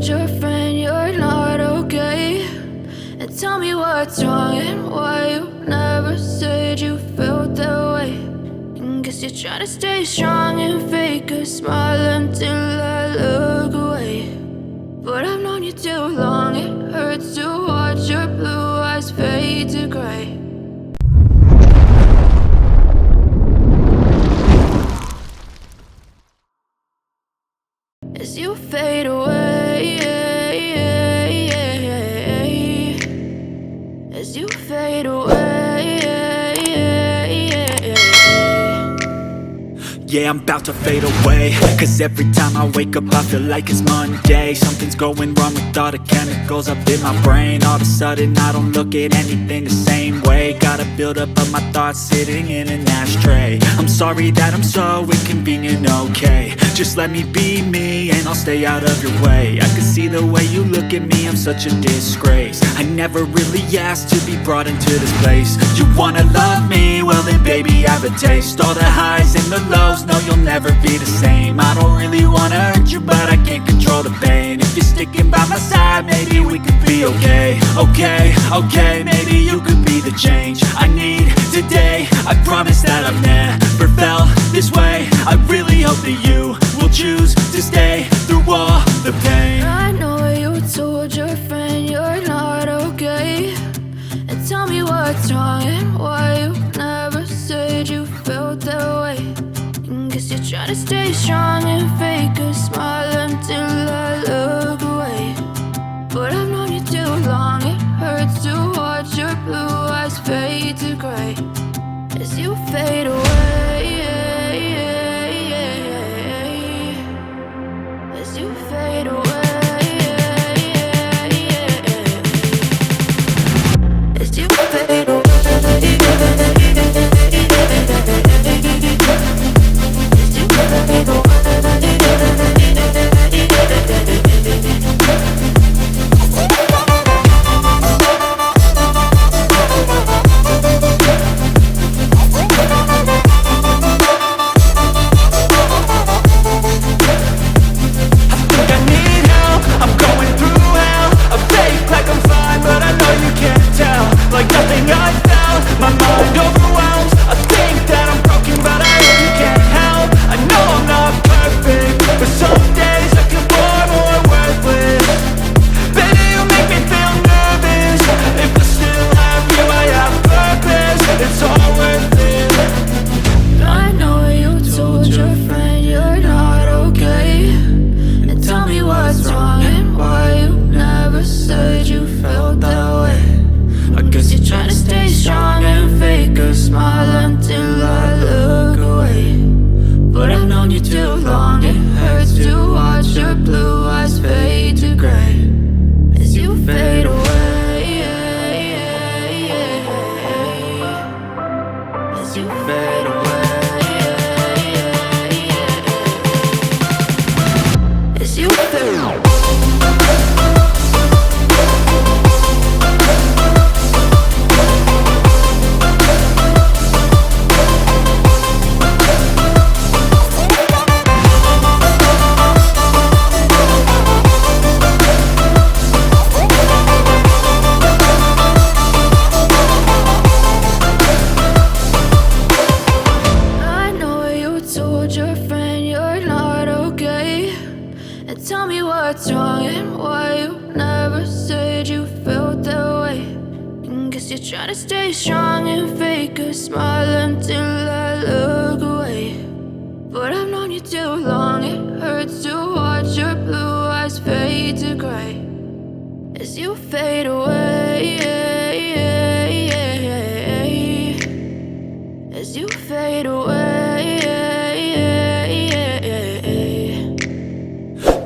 told your friend you're not okay? And tell me what's wrong and why you never said you felt that way. And guess you're trying to stay strong and fake a smile until I look away. But I've known you too long, it hurts to watch your blue eyes fade to gray. As you fade away, as you fade away. Yeah, I'm about to fade away, cause every time I wake up I feel like it's Monday. Something's going wrong with all the chemicals up in my brain. All of a sudden I don't look at anything the same way. Got a buildup of my thoughts sitting in an ashtray. I'm sorry that I'm so inconvenient, okay? Just let me be me and I'll stay out of your way. I can see the way you look at me, I'm such a disgrace. I never really asked to be brought into this place. You wanna love me? Well then baby have a taste. All the highs and the lows, no, you'll never be the same. I don't really wanna hurt you, but I can't control the pain. If you're sticking by my side, maybe we could be okay. Okay, maybe you could be the change I need today. I promise that I've never felt this way. I really hope that you will choose to stay through all the pain. I know you told your friend you're not okay. And tell me what's wrong and why you never said you felt that way. Guess you're trying to stay strong and fake a smile until I look away. But I've known you too long, it hurts to watch your blue eyes fade to gray. As you fade away, as you fade away, as you fade away.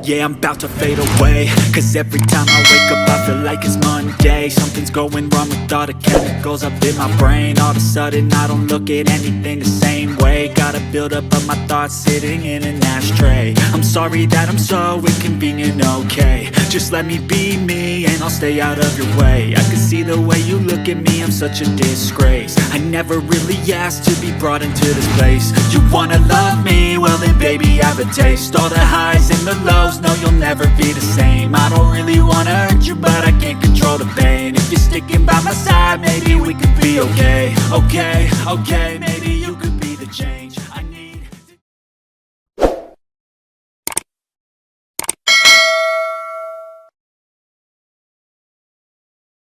Yeah, I'm about to fade away, cause every time I wake up I feel like it's Monday. Something's going wrong with all the chemicals up in my brain. All of a sudden I don't look at anything the same way. Got a buildup of my thoughts sitting in an ashtray. I'm sorry that I'm so inconvenient, okay? Just let me be me and I'll stay out of your way. I can see the way you look at me, I'm such a disgrace. I never really asked to be brought into this place. You wanna love me? Well then baby have a taste. All the highs and the lows, no, you'll never be the same. game. I don't really wanna hurt you, but I can't control the pain. If you're sticking by my side, maybe we could be okay, okay, okay.